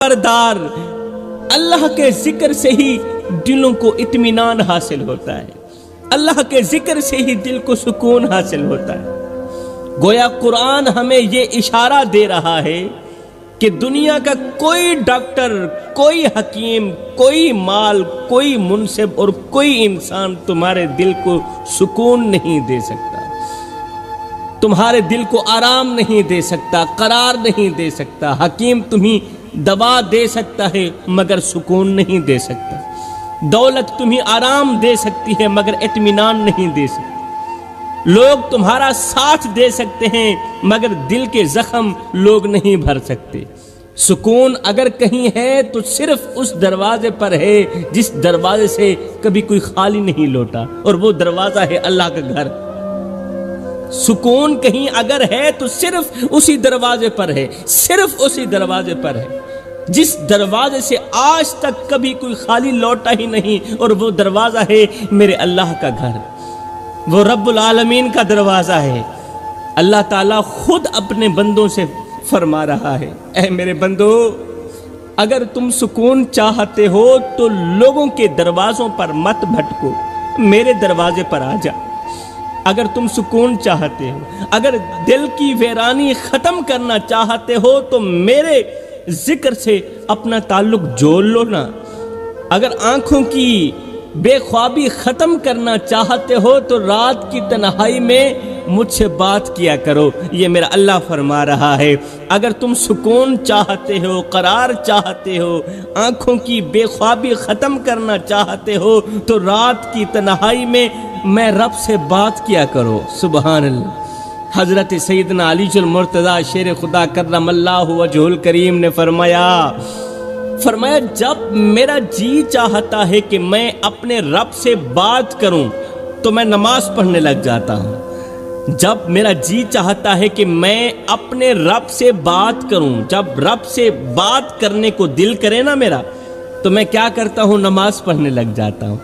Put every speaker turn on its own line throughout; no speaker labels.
خبردار، اللہ کے ذکر سے ہی دلوں کو اطمینان حاصل ہوتا ہے، اللہ کے ذکر سے ہی دل کو سکون حاصل ہوتا ہے۔ گویا قرآن ہمیں یہ اشارہ دے رہا ہے کہ دنیا کا کوئی ڈاکٹر، کوئی حکیم، کوئی مال، کوئی منصب اور کوئی انسان تمہارے دل کو سکون نہیں دے سکتا، تمہارے دل کو آرام نہیں دے سکتا، قرار نہیں دے سکتا۔ حکیم تمہیں دوا دے سکتا ہے مگر سکون نہیں دے سکتا، دولت تمہیں آرام دے سکتی ہے مگر اطمینان نہیں دے سکتی، لوگ تمہارا ساتھ دے سکتے ہیں مگر دل کے زخم لوگ نہیں بھر سکتے۔ سکون اگر کہیں ہے تو صرف اس دروازے پر ہے جس دروازے سے کبھی کوئی خالی نہیں لوٹا، اور وہ دروازہ ہے اللہ کا گھر۔ سکون کہیں اگر ہے تو صرف اسی دروازے پر ہے، صرف اسی دروازے پر ہے جس دروازے سے آج تک کبھی کوئی خالی لوٹا ہی نہیں، اور وہ دروازہ ہے میرے اللہ کا گھر، وہ رب العالمین کا دروازہ ہے۔ اللہ تعالیٰ خود اپنے بندوں سے فرما رہا ہے، اے میرے بندو، اگر تم سکون چاہتے ہو تو لوگوں کے دروازوں پر مت بھٹکو، میرے دروازے پر آ جا۔ اگر تم سکون چاہتے ہو، اگر دل کی ویرانی ختم کرنا چاہتے ہو تو میرے ذکر سے اپنا تعلق جوڑ لو نا۔ اگر آنکھوں کی بے خوابی ختم کرنا چاہتے ہو تو رات کی تنہائی میں مجھ سے بات کیا کرو، یہ میرا اللہ فرما رہا ہے۔ اگر تم سکون چاہتے ہو، قرار چاہتے ہو، آنکھوں کی بے خوابی ختم کرنا چاہتے ہو تو رات کی تنہائی میں رب سے بات کیا کرو۔ سبحان اللہ۔ حضرت سیدنا علی المرتضی شیر خدا کرم اللہ وجہ الکریم نے فرمایا جب میرا جی چاہتا ہے کہ میں اپنے رب سے بات کروں تو میں نماز پڑھنے لگ جاتا ہوں۔ جب میرا جی چاہتا ہے کہ میں اپنے رب سے بات کروں، جب رب سے بات کرنے کو دل کرے نا میرا، تو میں کیا کرتا ہوں؟ نماز پڑھنے لگ جاتا ہوں۔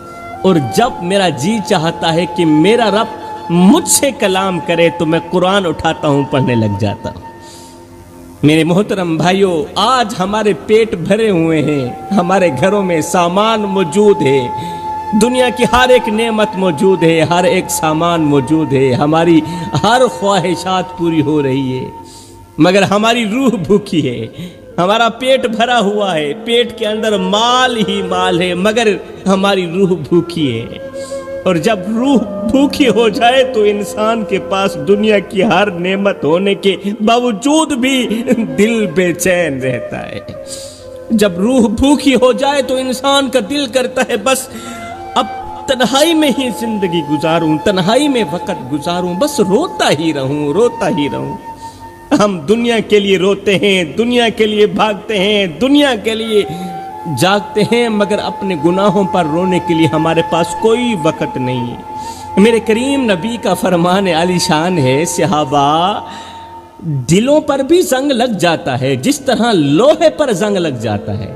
اور جب میرا جی چاہتا ہے کہ میرا رب مجھ سے کلام کرے تو میں قرآن اٹھاتا ہوں، پڑھنے لگ جاتا ہوں۔ میرے محترم بھائیوں، آج ہمارے پیٹ بھرے ہوئے ہیں، ہمارے گھروں میں سامان موجود ہے، دنیا کی ہر ایک نعمت موجود ہے، ہر ایک سامان موجود ہے، ہماری ہر خواہشات پوری ہو رہی ہے، مگر ہماری روح بھوکی ہے۔ ہمارا پیٹ بھرا ہوا ہے، پیٹ کے اندر مال ہی مال ہے، مگر ہماری روح بھوکی ہے۔ اور جب روح بھوکی ہو جائے تو انسان کے پاس دنیا کی ہر نعمت ہونے کے باوجود بھی دل بے چین رہتا ہے۔ جب روح بھوکی ہو جائے تو انسان کا دل کرتا ہے بس اب تنہائی میں ہی زندگی گزاروں، تنہائی میں وقت گزاروں، بس روتا ہی رہوں، روتا ہی رہوں۔ ہم دنیا کے لیے روتے ہیں، دنیا کے لیے بھاگتے ہیں، دنیا کے لیے جاگتے ہیں، مگر اپنے گناہوں پر رونے کے لیے ہمارے پاس کوئی وقت نہیں ہے۔ میرے کریم نبی کا فرمان عالی شان ہے، صحابہ، دلوں پر بھی زنگ لگ جاتا ہے، جس طرح لوہے پر زنگ لگ جاتا ہے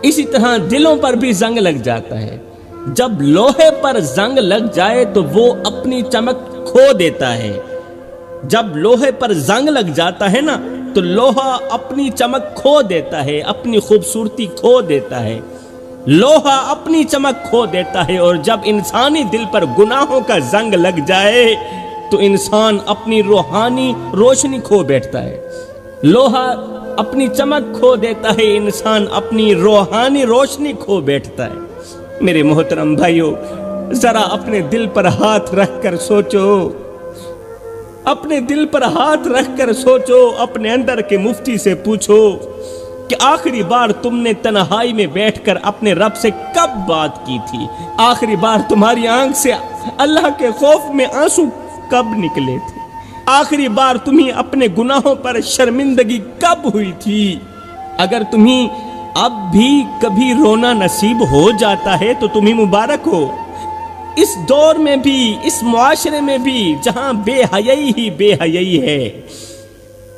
اسی طرح دلوں پر بھی زنگ لگ جاتا ہے۔ جب لوہے پر زنگ لگ جائے تو وہ اپنی چمک کھو دیتا ہے۔ جب لوہے پر زنگ لگ جاتا ہے نا تو لوہا اپنی چمک کھو دیتا ہے، اپنی خوبصورتی کھو دیتا ہے، لوہا اپنی چمک کھو دیتا ہے۔ اور جب انسانی دل پر گناہوں کا زنگ لگ جائے تو انسان اپنی روحانی روشنی کھو بیٹھتا ہے، لوہا اپنی چمک کھو دیتا ہے، انسان اپنی روحانی روشنی کھو بیٹھتا ہے۔ میرے محترم بھائیوں، ذرا اپنے دل پر ہاتھ رکھ کر سوچو، اپنے دل پر ہاتھ رکھ کر سوچو، اپنے اندر کے مفتی سے پوچھو کہ آخری بار تم نے تنہائی میں بیٹھ کر اپنے رب سے کب بات کی تھی؟ آخری بار تمہاری آنکھ سے اللہ کے خوف میں آنسو کب نکلے تھے؟ آخری بار تمہیں اپنے گناہوں پر شرمندگی کب ہوئی تھی؟ اگر تمہیں اب بھی کبھی رونا نصیب ہو جاتا ہے تو تمہیں مبارک ہو۔ اس دور میں بھی، اس معاشرے میں بھی جہاں بے حیائی ہی بے حیائی ہے،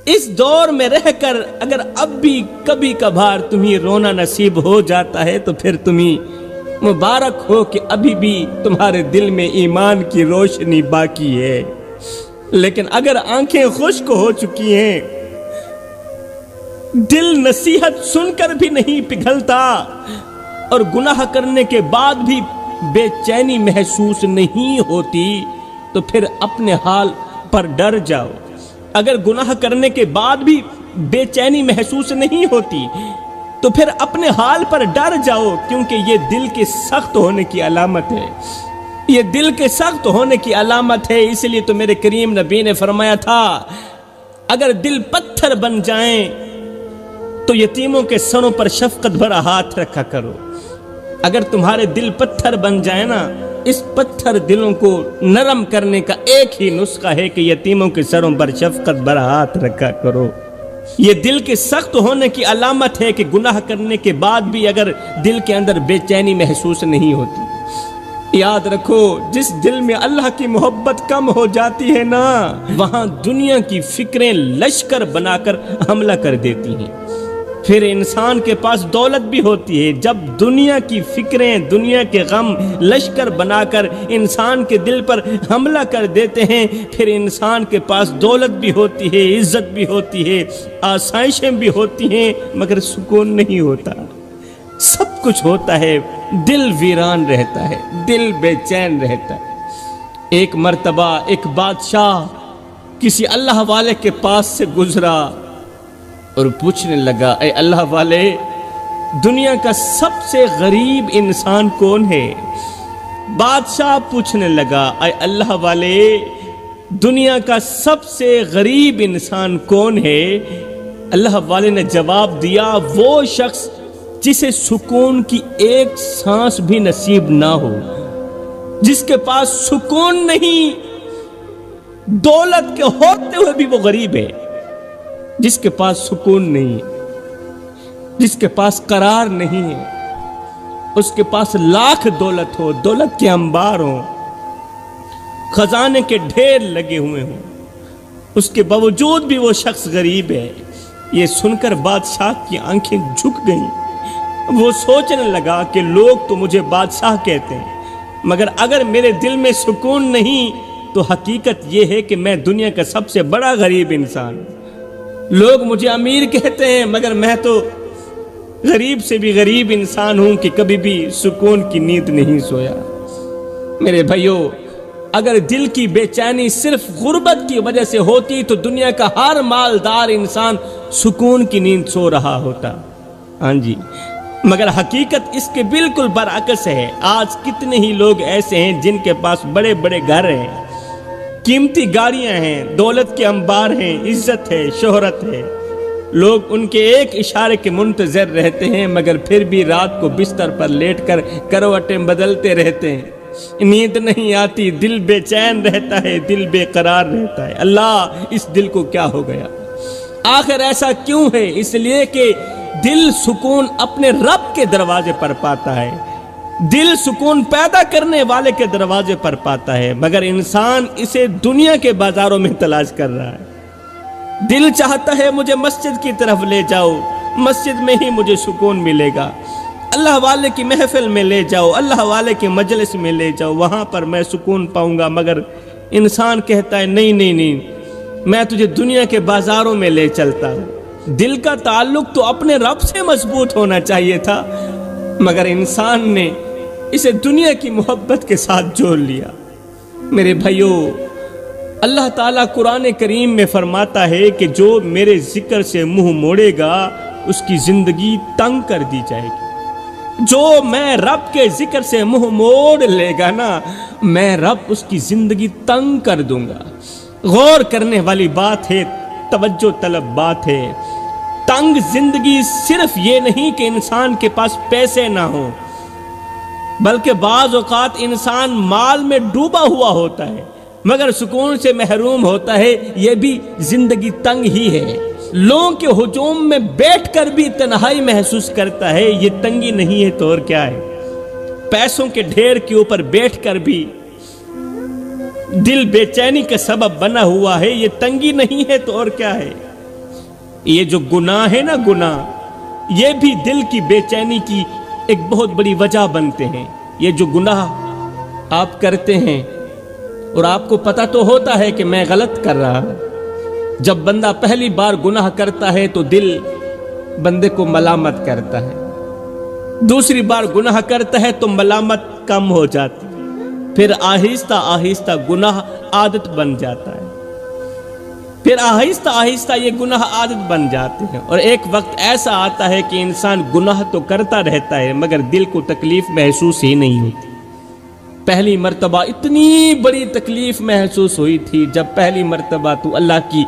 اس دور میں رہ کر اگر اب بھی کبھی کبھار تمہیں رونا نصیب ہو جاتا ہے تو پھر تمہیں مبارک ہو کہ ابھی بھی تمہارے دل میں ایمان کی روشنی باقی ہے۔ لیکن اگر آنکھیں خشک ہو چکی ہیں، دل نصیحت سن کر بھی نہیں پگھلتا اور گناہ کرنے کے بعد بھی بے چینی محسوس نہیں ہوتی تو پھر اپنے حال پر ڈر جاؤ۔ اگر گناہ کرنے کے بعد بھی بے چینی محسوس نہیں ہوتی تو پھر اپنے حال پر ڈر جاؤ، کیونکہ یہ دل کے سخت ہونے کی علامت ہے۔ یہ دل کے سخت ہونے کی علامت ہے۔ اس لیے تو میرے کریم نبی نے فرمایا تھا اگر دل پتھر بن جائیں تو یتیموں کے سروں پر شفقت بھرا ہاتھ رکھا کرو۔ اگر تمہارے دل پتھر بن جائے نا، اس پتھر دلوں کو نرم کرنے کا ایک ہی نسخہ ہے کہ یتیموں کے سروں پر شفقت بھرا ہاتھ رکھا کرو۔ یہ دل کے سخت ہونے کی علامت ہے کہ گناہ کرنے کے بعد بھی اگر دل کے اندر بے چینی محسوس نہیں ہوتی۔ یاد رکھو، جس دل میں اللہ کی محبت کم ہو جاتی ہے نا، وہاں دنیا کی فکریں لشکر بنا کر حملہ کر دیتی ہیں۔ پھر انسان کے پاس دولت بھی ہوتی ہے، جب دنیا کی فکریں، دنیا کے غم لشکر بنا کر انسان کے دل پر حملہ کر دیتے ہیں، پھر انسان کے پاس دولت بھی ہوتی ہے، عزت بھی ہوتی ہے، آسائشیں بھی ہوتی ہیں، مگر سکون نہیں ہوتا۔ سب کچھ ہوتا ہے، دل ویران رہتا ہے، دل بے چین رہتا ہے۔ ایک مرتبہ ایک بادشاہ کسی اللہ والے کے پاس سے گزرا اور پوچھنے لگا، اے اللہ والے، دنیا کا سب سے غریب انسان کون ہے؟ بادشاہ پوچھنے لگا، اے اللہ والے، دنیا کا سب سے غریب انسان کون ہے؟ اللہ والے نے جواب دیا، وہ شخص جسے سکون کی ایک سانس بھی نصیب نہ ہو، جس کے پاس سکون نہیں، دولت کے ہوتے ہوئے بھی وہ غریب ہے، جس کے پاس سکون نہیں، جس کے پاس قرار نہیں ہے، اس کے پاس لاکھ دولت ہو، دولت کے انبار ہوں، خزانے کے ڈھیر لگے ہوئے ہوں، اس کے باوجود بھی وہ شخص غریب ہے۔ یہ سن کر بادشاہ کی آنکھیں جھک گئیں۔ وہ سوچنے لگا کہ لوگ تو مجھے بادشاہ کہتے ہیں، مگر اگر میرے دل میں سکون نہیں تو حقیقت یہ ہے کہ میں دنیا کا سب سے بڑا غریب انسان ہوں۔ لوگ مجھے امیر کہتے ہیں، مگر میں تو غریب سے بھی غریب انسان ہوں کہ کبھی بھی سکون کی نیند نہیں سویا۔ میرے بھائیو، اگر دل کی بے چینی صرف غربت کی وجہ سے ہوتی تو دنیا کا ہر مالدار انسان سکون کی نیند سو رہا ہوتا۔ ہاں جی، مگر حقیقت اس کے بالکل برعکس ہے۔ آج کتنے ہی لوگ ایسے ہیں جن کے پاس بڑے بڑے گھر ہیں، قیمتی گاڑیاں ہیں، دولت کے انبار ہیں، عزت ہے، شہرت ہے، لوگ ان کے ایک اشارے کے منتظر رہتے ہیں، مگر پھر بھی رات کو بستر پر لیٹ کر کروٹیں بدلتے رہتے ہیں، نیند نہیں آتی، دل بے چین رہتا ہے، دل بے قرار رہتا ہے۔ اللہ، اس دل کو کیا ہو گیا؟ آخر ایسا کیوں ہے؟ اس لیے کہ دل سکون اپنے رب کے دروازے پر پاتا ہے، دل سکون پیدا کرنے والے کے دروازے پر پاتا ہے، مگر انسان اسے دنیا کے بازاروں میں تلاش کر رہا ہے۔ دل چاہتا ہے مجھے مسجد کی طرف لے جاؤ، مسجد میں ہی مجھے سکون ملے گا، اللہ والے کی محفل میں لے جاؤ، اللہ والے کی مجلس میں لے جاؤ، وہاں پر میں سکون پاؤں گا، مگر انسان کہتا ہے نہیں نہیں نہیں، میں تجھے دنیا کے بازاروں میں لے چلتا ہوں۔ دل کا تعلق تو اپنے رب سے مضبوط ہونا چاہیے تھا، مگر انسان نے اسے دنیا کی محبت کے ساتھ جوڑ لیا۔ میرے بھائیو، اللہ تعالیٰ قرآن کریم میں فرماتا ہے کہ جو میرے ذکر سے منہ موڑے گا اس کی زندگی تنگ کر دی جائے گی۔ جو میں رب کے ذکر سے منہ موڑ لے گا نا، میں رب اس کی زندگی تنگ کر دوں گا۔ غور کرنے والی بات ہے، توجہ طلب بات ہے۔ تنگ زندگی صرف یہ نہیں کہ انسان کے پاس پیسے نہ ہوں، بلکہ بعض اوقات انسان مال میں ڈوبا ہوا ہوتا ہے مگر سکون سے محروم ہوتا ہے، یہ بھی زندگی تنگ ہی ہے۔ لوگوں کے ہجوم میں بیٹھ کر بھی تنہائی محسوس کرتا ہے، یہ تنگی نہیں ہے تو اور کیا ہے؟ پیسوں کے ڈھیر کے اوپر بیٹھ کر بھی دل بے چینی کا سبب بنا ہوا ہے، یہ تنگی نہیں ہے تو اور کیا ہے؟ یہ جو گناہ ہے نا، گناہ، یہ بھی دل کی بے چینی کی ایک بہت بڑی وجہ بنتے ہیں۔ یہ جو گناہ آپ کرتے ہیں اور آپ کو پتہ تو ہوتا ہے کہ میں غلط کر رہا ہوں، جب بندہ پہلی بار گناہ کرتا ہے تو دل بندے کو ملامت کرتا ہے، دوسری بار گناہ کرتا ہے تو ملامت کم ہو جاتی، پھر آہستہ آہستہ گناہ عادت بن جاتا ہے، پھر آہستہ آہستہ یہ گناہ عادت بن جاتے ہیں، اور ایک وقت ایسا آتا ہے کہ انسان گناہ تو کرتا رہتا ہے مگر دل کو تکلیف محسوس ہی نہیں ہوتی۔ پہلی مرتبہ اتنی بڑی تکلیف محسوس ہوئی تھی جب پہلی مرتبہ تو اللہ کی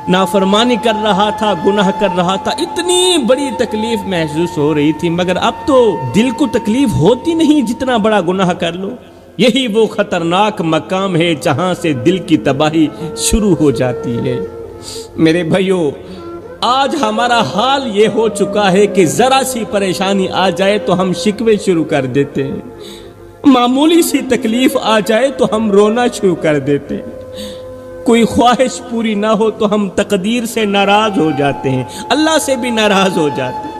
نافرمانی کر رہا تھا، گناہ کر رہا تھا، اتنی بڑی تکلیف محسوس ہو رہی تھی، مگر اب تو دل کو تکلیف ہوتی نہیں جتنا بڑا گناہ کر لو۔ یہی وہ خطرناک مقام ہے جہاں سے دل کی تباہی شروع ہو جاتی ہے۔ میرے بھائیو، آج ہمارا حال یہ ہو چکا ہے کہ ذرا سی پریشانی آ جائے تو ہم شکوے شروع کر دیتے ہیں، معمولی سی تکلیف آ جائے تو ہم رونا شروع کر دیتے ہیں، کوئی خواہش پوری نہ ہو تو ہم تقدیر سے ناراض ہو جاتے ہیں، اللہ سے بھی ناراض ہو جاتے ہیں،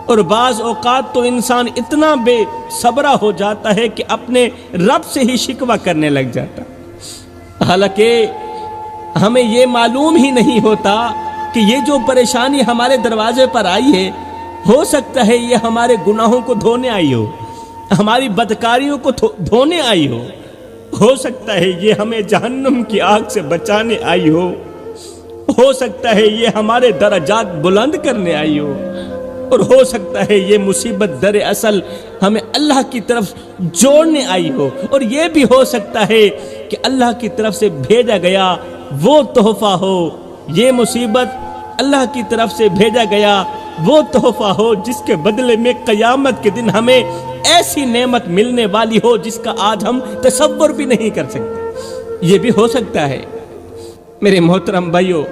اور بعض اوقات تو انسان اتنا بے صبرا ہو جاتا ہے کہ اپنے رب سے ہی شکوہ کرنے لگ جاتا، حالانکہ ہمیں یہ معلوم ہی نہیں ہوتا کہ یہ جو پریشانی ہمارے دروازے پر آئی ہے، ہو سکتا ہے یہ ہمارے گناہوں کو دھونے آئی ہو، ہماری بدکاریوں کو دھونے آئی ہو سکتا ہے یہ ہمیں جہنم کی آگ سے بچانے آئی ہو سکتا ہے یہ ہمارے درجات بلند کرنے آئی اور ہو سکتا ہے یہ مصیبت دراصل ہمیں اللہ کی طرف جوڑنے آئی ہو، اور یہ بھی ہو سکتا ہے کہ اللہ کی طرف سے بھیجا گیا وہ تحفہ ہو، یہ مصیبت اللہ کی طرف سے بھیجا گیا وہ تحفہ ہو جس کے بدلے میں قیامت کے دن ہمیں ایسی نعمت ملنے والی ہو جس کا آج ہم تصور بھی نہیں کر سکتے۔ یہ بھی ہو سکتا ہے۔ میرے محترم بھائیو،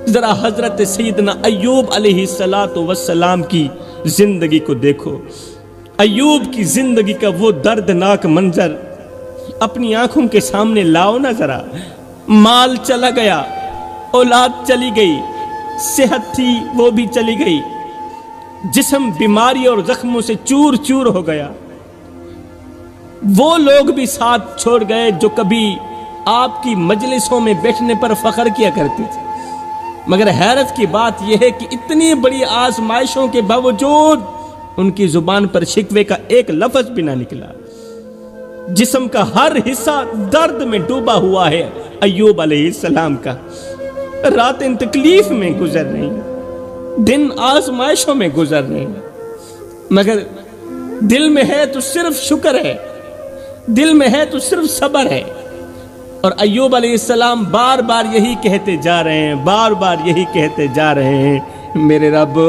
ذرا حضرت سیدنا ایوب علیہ السلام کی زندگی کو دیکھو، ایوب کی زندگی کا وہ دردناک منظر اپنی آنکھوں کے سامنے لاؤ نا ذرا۔ مال چلا گیا، اولاد چلی گئی، صحت تھی وہ بھی چلی گئی، جسم بیماری اور زخموں سے چور چور ہو گیا، وہ لوگ بھی ساتھ چھوڑ گئے جو کبھی آپ کی مجلسوں میں بیٹھنے پر فخر کیا کرتے تھے، مگر حیرت کی بات یہ ہے کہ اتنی بڑی آزمائشوں کے باوجود ان کی زبان پر شکوے کا ایک لفظ بھی نہ نکلا۔ جسم کا ہر حصہ درد میں ڈوبا ہوا ہے ایوب علیہ السلام کا، راتیں تکلیف میں گزر رہی ہیں، دن آزمائشوں میں گزر رہے ہیں، مگر دل میں ہے تو صرف شکر ہے، دل میں ہے تو صرف صبر ہے۔ اور ایوب علیہ السلام بار بار یہی کہتے جا رہے ہیں، بار بار یہی کہتے جا رہے ہیں، میرے رب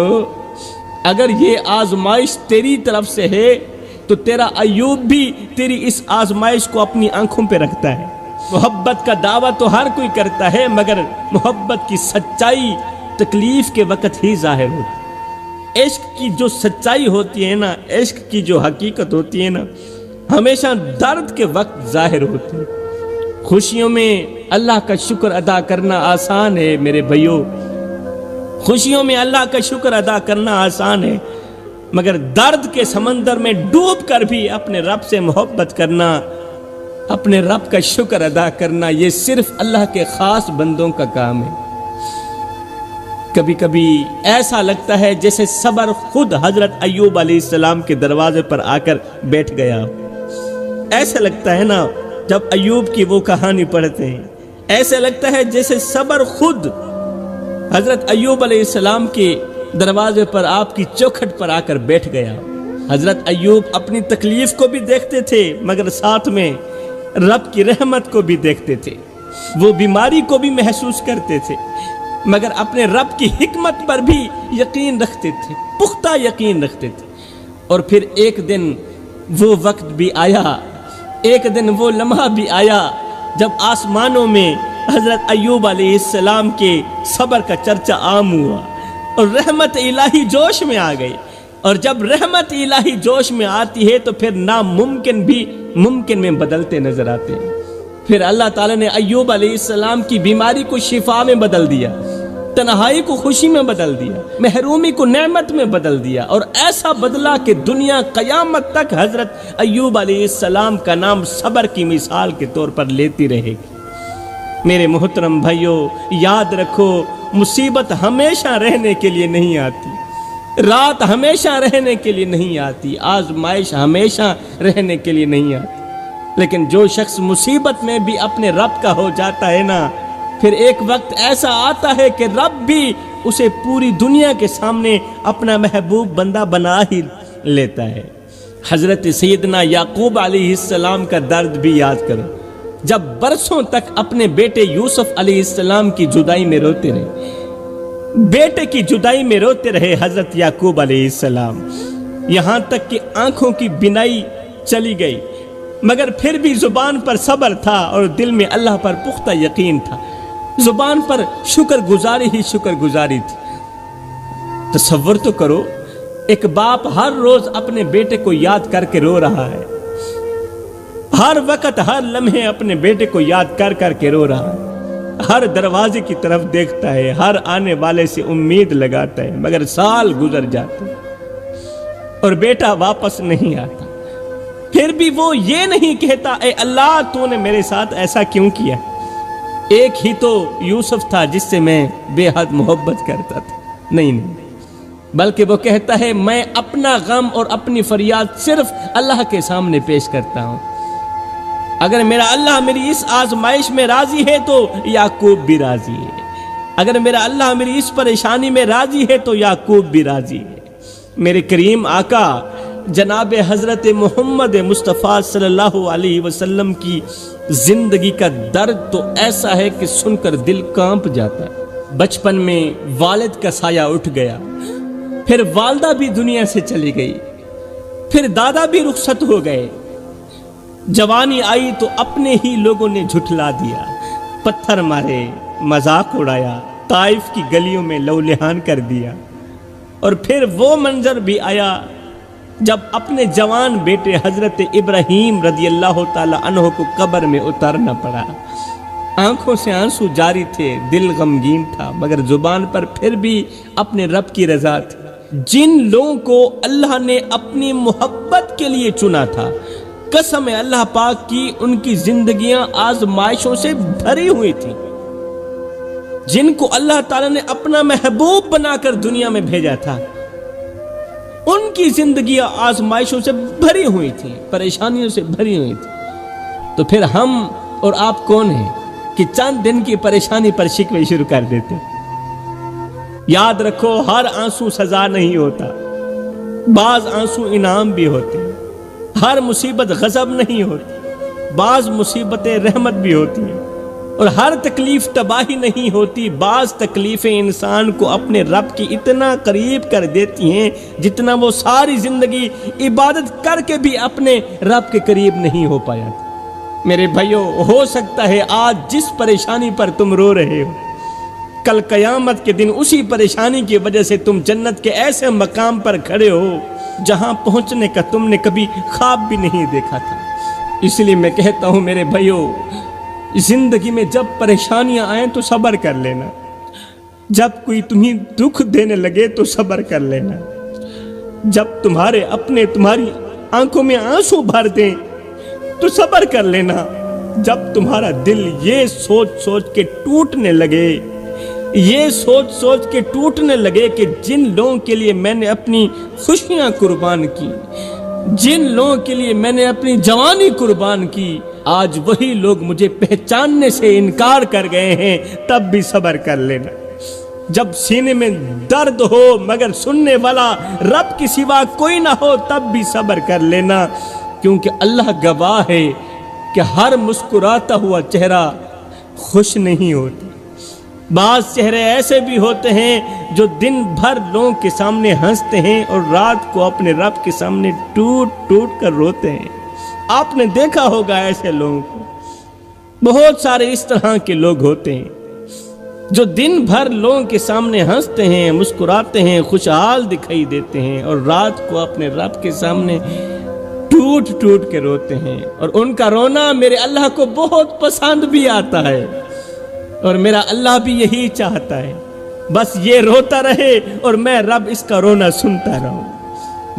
اگر یہ آزمائش تیری طرف سے ہے تو تیرا ایوب بھی تیری اس آزمائش کو اپنی آنکھوں پہ رکھتا ہے۔ محبت کا دعویٰ تو ہر کوئی کرتا ہے، مگر محبت کی سچائی تکلیف کے وقت ہی ظاہر ہوتی ہے۔ عشق کی جو سچائی ہوتی ہے نا، عشق کی جو حقیقت ہوتی ہے نا، ہمیشہ درد کے وقت ظاہر ہوتی ہے۔ خوشیوں میں اللہ کا شکر ادا کرنا آسان ہے میرے بھائیو، خوشیوں میں اللہ کا شکر ادا کرنا آسان ہے، مگر درد کے سمندر میں ڈوب کر بھی اپنے رب سے محبت کرنا، اپنے رب کا شکر ادا کرنا، یہ صرف اللہ کے خاص بندوں کا کام ہے۔ کبھی کبھی ایسا لگتا ہے جیسے صبر خود حضرت ایوب علیہ السلام کے دروازے پر آ کر بیٹھ گیا۔ ایسا لگتا ہے نا جب ایوب کی وہ کہانی پڑھتے ہیں، ایسا لگتا ہے جیسے صبر خود حضرت ایوب علیہ السلام کے دروازے پر آپ کی چوکھٹ پر آ کر بیٹھ گیا۔ حضرت ایوب اپنی تکلیف کو بھی دیکھتے تھے مگر ساتھ میں رب کی رحمت کو بھی دیکھتے تھے، وہ بیماری کو بھی محسوس کرتے تھے مگر اپنے رب کی حکمت پر بھی یقین رکھتے تھے، پختہ یقین رکھتے تھے۔ اور پھر ایک دن وہ وقت بھی آیا، ایک دن وہ لمحہ بھی آیا جب آسمانوں میں حضرت ایوب علیہ السلام کے صبر کا چرچا عام ہوا اور رحمت الہی جوش میں آ گئی، اور جب رحمت الہی جوش میں آتی ہے تو پھر ناممکن بھی ممکن میں بدلتے نظر آتے ہیں۔ پھر اللہ تعالیٰ نے ایوب علیہ السلام کی بیماری کو شفا میں بدل دیا، تنہائی کو خوشی میں بدل دیا، محرومی کو نعمت میں بدل دیا، اور ایسا بدلا کہ دنیا قیامت تک حضرت ایوب علیہ السلام کا نام صبر کی مثال کے طور پر لیتی رہے گی۔ میرے محترم بھائیو، یاد رکھو مصیبت ہمیشہ رہنے کے لیے نہیں آتی، رات ہمیشہ رہنے کے لیے نہیں آتی، آزمائش ہمیشہ رہنے کے لیے نہیں آتی، لیکن جو شخص مصیبت میں بھی اپنے رب کا ہو جاتا ہے نا، پھر ایک وقت ایسا آتا ہے کہ رب بھی اسے پوری دنیا کے سامنے اپنا محبوب بندہ بنا ہی لیتا ہے۔ حضرت سیدنا یعقوب علیہ السلام کا درد بھی یاد کرو، جب برسوں تک اپنے بیٹے یوسف علیہ السلام کی جدائی میں روتے رہے، بیٹے کی جدائی میں روتے رہے حضرت یعقوب علیہ السلام، یہاں تک کہ آنکھوں کی بینائی چلی گئی، مگر پھر بھی زبان پر صبر تھا اور دل میں اللہ پر پختہ یقین تھا، زبان پر شکر گزاری ہی شکر گزاری تھی۔ تصور تو کرو، ایک باپ ہر روز اپنے بیٹے کو یاد کر کے رو رہا ہے، ہر وقت ہر لمحے اپنے بیٹے کو یاد کر کر کے رو رہا ہے، ہر دروازے کی طرف دیکھتا ہے، ہر آنے والے سے امید لگاتا ہے، مگر سال گزر جاتے ہیں اور بیٹا واپس نہیں آتا، پھر بھی وہ یہ نہیں کہتا اے اللہ تو نے میرے ساتھ ایسا کیوں کیا؟ ایک ہی تو یوسف تھا جس سے میں بے حد محبت کرتا تھا، نہیں، بلکہ وہ کہتا ہے میں اپنا غم اور اپنی فریاد صرف اللہ کے سامنے پیش کرتا ہوں، اگر میرا اللہ میری اس آزمائش میں راضی ہے تو یعقوب بھی راضی ہے، اگر میرا اللہ میری اس پریشانی میں راضی ہے تو یعقوب بھی راضی ہے۔ میرے کریم آقا جناب حضرت محمد مصطفیٰ صلی اللہ علیہ وسلم کی زندگی کا درد تو ایسا ہے کہ سن کر دل کانپ جاتا ہے۔ بچپن میں والد کا سایہ اٹھ گیا، پھر والدہ بھی دنیا سے چلی گئی، پھر دادا بھی رخصت ہو گئے، جوانی آئی تو اپنے ہی لوگوں نے جھٹلا دیا، پتھر مارے، مذاق اڑایا، طائف کی گلیوں میں لولہان کر دیا، اور پھر وہ منظر بھی آیا جب اپنے جوان بیٹے حضرت ابراہیم رضی اللہ تعالی عنہ کو قبر میں اتارنا پڑا۔ آنکھوں سے آنسو جاری تھے، دل غمگین تھا، مگر زبان پر پھر بھی اپنے رب کی رضا تھی۔ جن لوگوں کو اللہ نے اپنی محبت کے لیے چنا تھا، قسم ہے اللہ پاک کی، ان کی زندگیاں آزمائشوں سے بھری ہوئی تھی۔ جن کو اللہ تعالیٰ نے اپنا محبوب بنا کر دنیا میں بھیجا تھا، ان کی زندگیاں آزمائشوں سے بھری ہوئی تھی، پریشانیوں سے بھری ہوئی تھی۔ تو پھر ہم اور آپ کون ہیں کہ چند دن کی پریشانی پر شکوے شروع کر دیتے؟ یاد رکھو، ہر آنسو سزا نہیں ہوتا، بعض آنسو انعام بھی ہوتے ہیں، ہر مصیبت غضب نہیں ہوتی، بعض مصیبتیں رحمت بھی ہوتی ہیں، اور ہر تکلیف تباہی نہیں ہوتی، بعض تکلیفیں انسان کو اپنے رب کی اتنا قریب کر دیتی ہیں جتنا وہ ساری زندگی عبادت کر کے بھی اپنے رب کے قریب نہیں ہو پایا تھا۔ میرے بھائیو، ہو سکتا ہے آج جس پریشانی پر تم رو رہے ہو، کل قیامت کے دن اسی پریشانی کی وجہ سے تم جنت کے ایسے مقام پر کھڑے ہو جہاں پہنچنے کا تم نے کبھی خواب بھی نہیں دیکھا تھا۔ اس لیے میں کہتا ہوں میرے بھائیو، زندگی میں جب پریشانیاں آئیں تو صبر کر لینا، جب کوئی تمہیں دکھ دینے لگے تو صبر کر لینا، جب تمہارے اپنے تمہاری آنکھوں میں آنسو بھر دیں تو صبر کر لینا، جب تمہارا دل یہ سوچ سوچ کے ٹوٹنے لگے، یہ سوچ سوچ کے ٹوٹنے لگے کہ جن لوگوں کے لیے میں نے اپنی خوشیاں قربان کی، جن لوگوں کے لیے میں نے اپنی جوانی قربان کی، آج وہی لوگ مجھے پہچاننے سے انکار کر گئے ہیں، تب بھی صبر کر لینا۔ جب سینے میں درد ہو مگر سننے والا رب کی سوا کوئی نہ ہو، تب بھی صبر کر لینا، کیونکہ اللہ گواہ ہے کہ ہر مسکراتا ہوا چہرہ خوش نہیں ہوتا۔ بعض چہرے ایسے بھی ہوتے ہیں جو دن بھر لوگوں کے سامنے ہنستے ہیں اور رات کو اپنے رب کے سامنے ٹوٹ ٹوٹ کر روتے ہیں۔ آپ نے دیکھا ہوگا ایسے لوگوں کو، بہت سارے اس طرح کے لوگ ہوتے ہیں جو دن بھر لوگوں کے سامنے ہنستے ہیں، مسکراتے ہیں، خوشحال دکھائی دیتے ہیں، اور رات کو اپنے رب کے سامنے ٹوٹ ٹوٹ کے روتے ہیں، اور ان کا رونا میرے اللہ کو بہت پسند بھی آتا ہے، اور میرا اللہ بھی یہی چاہتا ہے، بس یہ روتا رہے اور میں رب اس کا رونا سنتا رہوں۔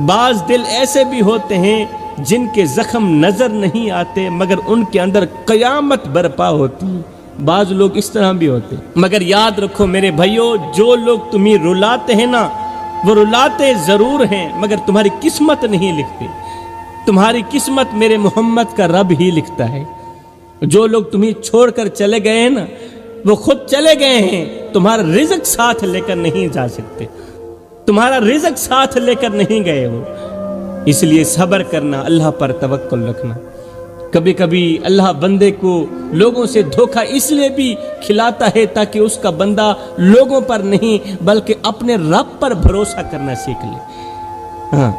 بعض دل ایسے بھی ہوتے ہیں جن کے زخم نظر نہیں آتے مگر ان کے اندر قیامت برپا ہوتی، بعض لوگ اس طرح بھی ہوتے، مگر یاد رکھو میرے بھائیوں، جو لوگ تمہیں رلاتے ہیں نا، وہ رلاتے ضرور ہیں مگر تمہاری قسمت نہیں لکھتے، تمہاری قسمت میرے محمد کا رب ہی لکھتا ہے۔ جو لوگ تمہیں چھوڑ کر چلے گئے ہیں نا، وہ خود چلے گئے ہیں، تمہارا رزق ساتھ لے کر نہیں جا سکتے، تمہارا رزق ساتھ لے کر نہیں گئے وہ۔ اس لیے صبر کرنا، اللہ پر توکل رکھنا۔ کبھی کبھی اللہ بندے کو لوگوں سے دھوکہ اس لیے بھی کھلاتا ہے تاکہ اس کا بندہ لوگوں پر نہیں بلکہ اپنے رب پر بھروسہ کرنا سیکھ لے، ہاں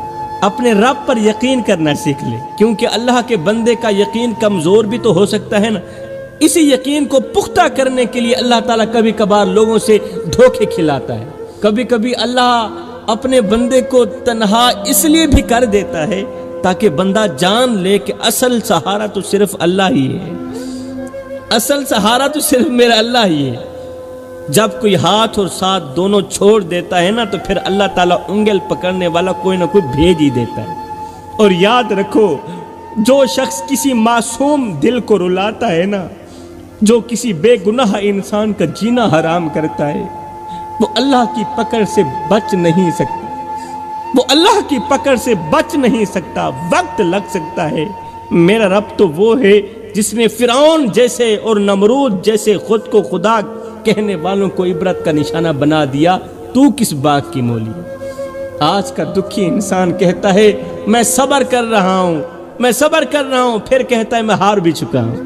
اپنے رب پر یقین کرنا سیکھ لے، کیونکہ اللہ کے بندے کا یقین کمزور بھی تو ہو سکتا ہے نا۔ اسی یقین کو پختہ کرنے کے لیے اللہ تعالیٰ کبھی کبھار لوگوں سے دھوکے کھلاتا ہے۔ کبھی کبھی اللہ اپنے بندے کو تنہا اس لیے بھی کر دیتا ہے تاکہ بندہ جان لے کہ اصل سہارا تو صرف اللہ ہی ہے، اصل سہارا تو صرف میرا اللہ ہی ہے۔ جب کوئی ہاتھ اور ساتھ دونوں چھوڑ دیتا ہے نا تو پھر اللہ تعالیٰ انگل پکڑنے والا کوئی نہ کوئی بھیج ہی دیتا ہے۔ اور یاد رکھو، جو شخص کسی معصوم دل کو رلاتا ہے نا، جو کسی بے گناہ انسان کا جینا حرام کرتا ہے، وہ اللہ کی پکڑ سے بچ نہیں سکتا، وہ اللہ کی پکڑ سے بچ نہیں سکتا، وقت لگ سکتا ہے۔ میرا رب تو وہ ہے جس نے فرعون جیسے اور نمرود جیسے خود کو خدا کہنے والوں کو عبرت کا نشانہ بنا دیا، تو کس بات کی مولی ہے؟ آج کا دکھی انسان کہتا ہے میں صبر کر رہا ہوں، میں صبر کر رہا ہوں، پھر کہتا ہے میں ہار بھی چکا ہوں۔